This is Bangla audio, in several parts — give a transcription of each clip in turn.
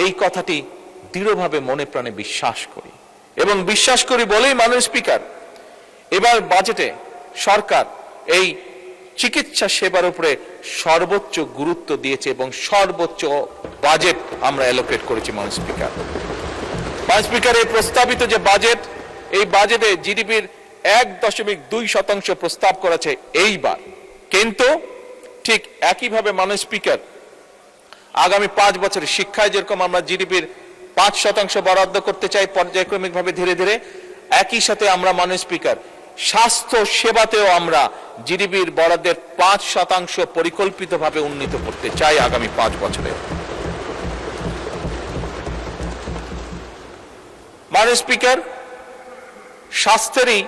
এই কথাটি দৃঢ়ভাবে মনে প্রাণে বিশ্বাস করি, এবং বিশ্বাস করি বলেই মাননীয় স্পিকার এবার বাজেটে সরকার এই চিকিৎসা সেবার উপরে সর্বোচ্চ গুরুত্ব দিয়েছে এবং সর্বোচ্চ বাজেট আমরা অ্যালোকেট করেছি। মাননীয় স্পিকার এই প্রস্তাবিত যে বাজেট, এই বাজেটে জিডিপির 1.2% প্রস্তাব করেছে এইবার, কিন্তু ঠিক একইভাবে মাননীয় স্পিকার আগামী 5 বছরে শিক্ষায় যেরকম আমরা জিডিপির 5% বরাদ্দ করতে চাই পর্যায়ক্রমিকভাবে ধীরে ধীরে, একই সাথে আমরা মাননীয় স্পিকার স্বাস্থ্য সেবাতেও আমরা জিডিপির বরাদ্দের 5% পরিকল্পিতভাবে উন্নীত করতে চাই আগামী 5 বছরে। মাননীয় স্পিকার, স্বাস্থ্যেরই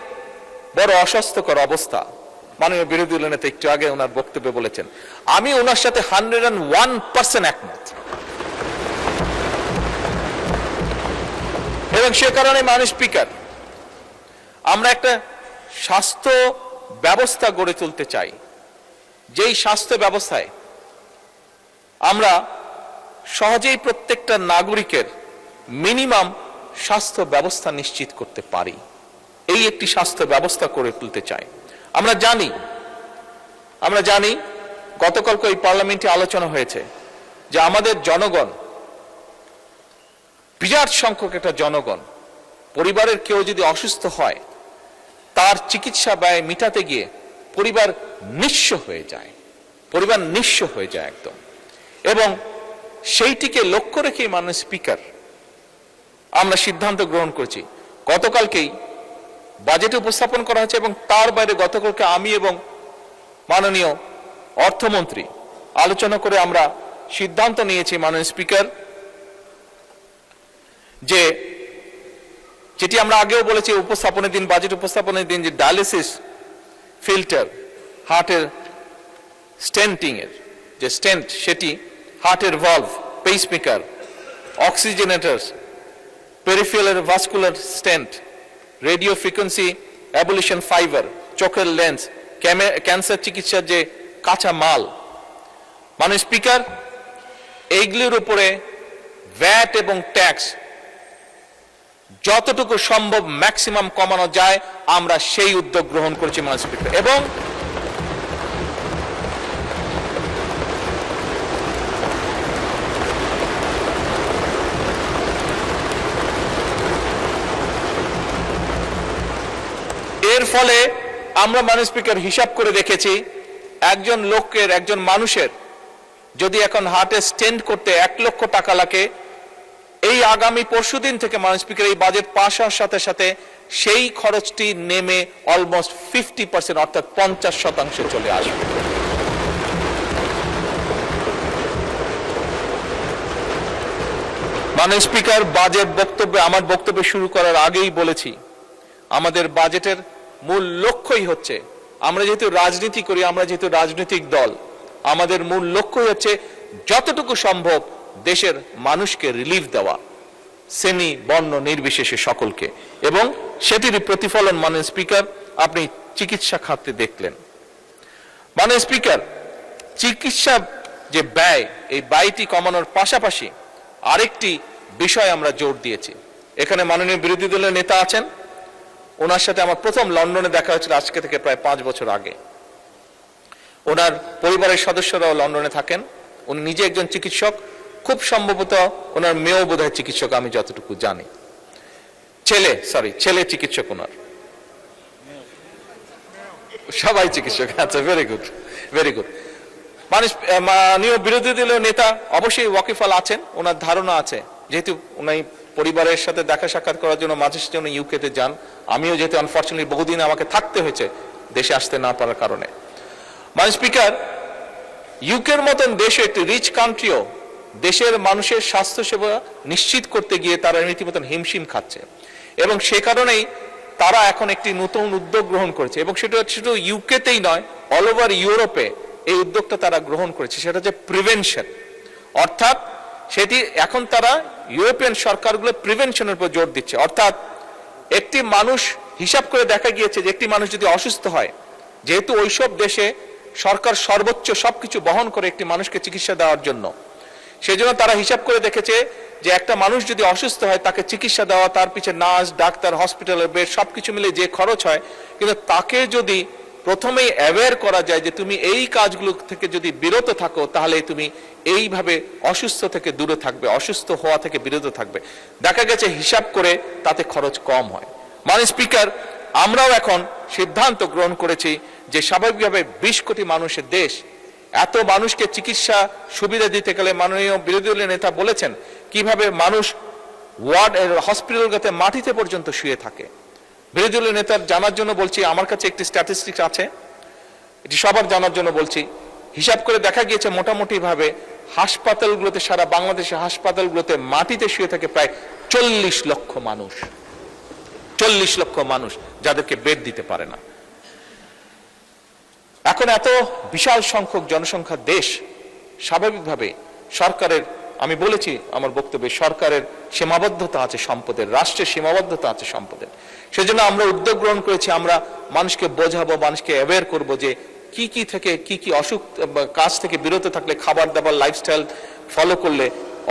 বড় অস্বাস্থ্যকর অবস্থা। মাননীয় বিরোধী দলের নেতা একটু আগে ওনার বক্তব্যে বলেছেন, আমি ওনার সাথে 101% একমত, এবং সে কারণে মাননীয় স্পিকার আমরা একটা স্বাস্থ্য ব্যবস্থা গড়ে তুলতে চাই, যেই স্বাস্থ্য ব্যবস্থায় আমরা সহজেই প্রত্যেকটা নাগরিকের মিনিমাম স্বাস্থ্য ব্যবস্থা নিশ্চিত করতে পারি, এই একটি স্বাস্থ্য ব্যবস্থা গড়ে তুলতে চাই। আমরা জানি গতকালকে এই পার্লামেন্টে আলোচনা হয়েছে যে আমাদের জনগণ, বিরাট সংখ্যক একটা জনগণ, পরিবারের কেউ যদি অসুস্থ হয় তার চিকিৎসা ব্যয় মিটাতে গিয়ে পরিবার নিঃস্ব হয়ে যায় একদম, এবং সেইটিকে লক্ষ্য রেখেই মাননীয় স্পিকার আমরা সিদ্ধান্ত গ্রহণ করেছি। গতকালকেই বাজেট উপস্থাপন করা হয়েছে, এবং তার বাইরে গতকালকে আমি এবং মাননীয় অর্থমন্ত্রী আলোচনা করে আমরা সিদ্ধান্ত নিয়েছি মাননীয় স্পিকার, যে যেটি আমরা আগেও বলেছি উপস্থাপনের দিন, বাজেট উপস্থাপনের দিন, যে ডায়ালিসিস ফিল্টার, হার্টের স্টেন্টিং এর যে স্টেন্ট, সেটি হার্টের valve, pacemaker, oxygenator, peripheral vascular stent, radio frequency ablation fibre, চোখের লেন্স, ক্যান্সার চিকিৎসার যে কাঁচা মাল, মাননীয় স্পিকার এইগুলির উপরে ভ্যাট এবং ট্যাক্স যতটুকু সম্ভব ম্যাক্সিমাম কমানো যায় আমরা সেই উদ্যোগ গ্রহণ করেছি মাননীয় স্পিকার। এবং এর ফলে আমরা মাননীয় স্পিকার হিসাব করে দেখেছি, একজন মানুষের যদি এখন হার্টে স্টেন্ট করতে 1 লক্ষ টাকা লাগে, এই আগামী পরশুদিন থেকে মাননীয় স্পিকার এই বাজেট পাস হওয়ার সাথে সাথে সেই খরচটি নেমে অলমোস্ট 50%, অর্থাৎ 50% চলে আসবে। মাননীয় স্পিকার আমার বক্তব্য শুরু করার আগেই বলেছি, আমাদের বাজেটের মূল লক্ষ্যই হচ্ছে, আমরা যেহেতু রাজনীতি করি, আমরা যেহেতু রাজনৈতিক দল, আমাদের মূল লক্ষ্যই হচ্ছে যতটুকু সম্ভব দেশের মানুষকে রিলিফ দেওয়া, শ্রেণী বর্ণ নির্বিশেষে সকলকে, এবং সেটির প্রতিফলন মাননীয় স্পিকার আপনি চিকিৎসা খাতে দেখলেন। মাননীয় স্পিকার, চিকিৎসা যে ব্যয়, এই ব্যয়টি কমানোর পাশাপাশি আরেকটি বিষয় আমরা জোর দিয়েছি। এখানে মাননীয় বিরোধী দলের নেতা আছেন, ওনার সাথে আমার প্রথম লন্ডনে দেখা হয়েছিল আজকে থেকে প্রায় 5 বছর আগে। ওনার পরিবারের সদস্যরাও লন্ডনে থাকেন, উনি নিজে একজন চিকিৎসক, খুব সম্ভবত ওনার মেয়েও বোধহয় চিকিৎসক, আমি যতটুকু জানি। ছেলে চিকিৎসক, ওনার সবাই চিকিৎসক। আচ্ছা, ভেরি গুড। মাননীয় বিরোধী দলীয় নেতা অবশ্যই ওয়াকিফাল আছেন, ওনার ধারণা আছে, যেহেতু উনি পরিবারের সাথে দেখা সাক্ষাৎ করার জন্য মাঝে সাঝে উনি ইউকেতে যান, আমিও যেহেতু আনফর্চুনেটলি বহুদিন আমাকে থাকতে হয়েছে দেশে আসতে না পারার কারণে। মাননীয় স্পিকার, ইউকের মতন দেশে একটি রিচ কান্ট্রিও দেশের মানুষের স্বাস্থ্য সেবা নিশ্চিত করতে গিয়ে তারা রীতিমতন হিমশিম খাচ্ছে, এবং সে কারণেই তারা এখন একটি নতুন উদ্যোগ গ্রহণ করেছে, এবং সেটা শুধু ইউকেতেই নয়, অল ওভার ইউরোপে এই উদ্যোগটা তারা গ্রহণ করেছে। সেটা হচ্ছে প্রিভেনশন, অর্থাৎ সেটি এখন তারা ইউরোপিয়ান সরকারগুলো প্রিভেনশনের উপর জোর দিচ্ছে। অর্থাৎ একটি মানুষ, হিসাব করে দেখা গিয়েছে যে একটি মানুষ যদি অসুস্থ হয়, যেহেতু ওইসব দেশে সরকার সর্বোচ্চ সবকিছু বহন করে একটি মানুষকে চিকিৎসা দেওয়ার জন্য, সেজন্য তারা হিসাব করে দেখেছে যে একটা মানুষ যদি অসুস্থ হয় তাকে চিকিৎসা দেওয়া, তার পিছে নার্স, ডাক্তার, হসপিটালের বেড সবকিছু মিলে যে খরচ হয়, কিন্তু তাকে যদি প্রথমেই অ্যাওয়্যার করা যায় যে তুমি এই কাজগুলো থেকে যদি বিরত থাকো তাহলে তুমি এইভাবে অসুস্থ থেকে দূরে থাকবে, অসুস্থ হওয়া থেকে বিরত থাকবে, দেখা গেছে হিসাব করে তাতে খরচ কম হয়। মাননীয় স্পিকার, আমরাও এখন সিদ্ধান্ত গ্রহণ করেছি যে স্বাভাবিকভাবে 20 কোটি মানুষের দেশ, এত মানুষকে চিকিৎসা সুবিধা দিতে গেলে মাননীয় বিরোধী দলীয় নেতা বলেছেন কিভাবে মানুষ ওয়ার্ড হসপিটালগুলোতে মাটিতে পর্যন্ত শুয়ে থাকে। বিরোধী দলীয় নেতার জানার জন্য বলছি, আমার কাছে একটি স্ট্যাটিস্টিক্স আছে, এটি সবার জানার জন্য বলছি। হিসাব করে দেখা গিয়েছে মোটামুটি ভাবে হাসপাতালগুলোতে, সারা বাংলাদেশের হাসপাতালগুলোতে মাটিতে শুয়ে থাকে প্রায় 40 লক্ষ মানুষ, 40 লক্ষ মানুষ যাদেরকে বেড দিতে পারে না। এখন এত বিশাল সংখ্যক জনসংখ্যার দেশ, স্বাভাবিকভাবে সরকারের, আমি বলেছি আমার বক্তব্যে, সরকারের সীমাবদ্ধতা আছে সম্পদের, রাষ্ট্রের সীমাবদ্ধতা আছে সম্পদের। সেজন্য আমরা উদ্যোগ গ্রহণ করেছি, আমরা মানুষকে বোঝাবো, মানুষকে অ্যাওয়্যার করবো যে কি কি থেকে কি কি অসুখ কাজ থেকে বিরত থাকলে, খাবার দাবার লাইফস্টাইল ফলো করলে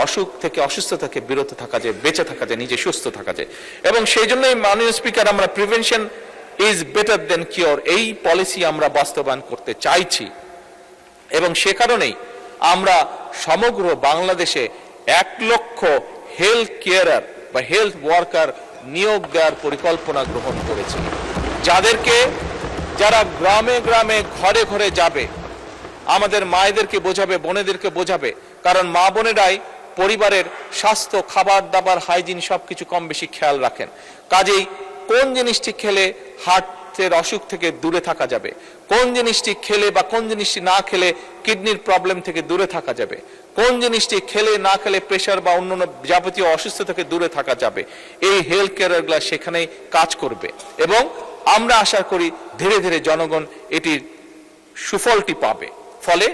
অসুখ থেকে, অসুস্থ থেকে বিরত থাকা যায়, বেঁচে থাকা যায়, নিজে সুস্থ থাকা যায়। এবং সেই জন্যই মাননীয় স্পিকার, আমরা prevention is better then cure এই পলিসি আমরা বাস্তবায়ন করতে চাইছি। এবং সে কারণেই আমরা সমগ্র বাংলাদেশে 1 লক্ষ হেলথ কেয়ারার বা হেলথ ওয়ার্কার নিয়োগ দেওয়ার পরিকল্পনা গ্রহণ করেছি, যারা গ্রামে গ্রামে ঘরে ঘরে যাবে, আমাদের মায়েদেরকে বোঝাবে, বোনেদেরকে বোঝাবে, কারণ মা বোনেরাই পরিবারের স্বাস্থ্য, খাবার দাবার, হাইজিন সবকিছু কম বেশি খেয়াল রাখেন। কাজেই কোন জিনিসটি খেলে হার্টের অসুখ থেকে দূরে থাকা যাবে, কোন জিনিসটি খেলে বা কোন জিনিসটি না খেলে কিডনির প্রবলেম থেকে দূরে থাকা যাবে, কোন জিনিসটি খেলে না খেলে প্রেশার বা অন্যান্য যাবতীয় অসুস্থ থেকে দূরে থাকা যাবে, এই হেলথ কেয়ারগুলা সেখানেই কাজ করবে। এবং আমরা আশা করি ধীরে ধীরে জনগণ এটির সুফলটি পাবে। ফলে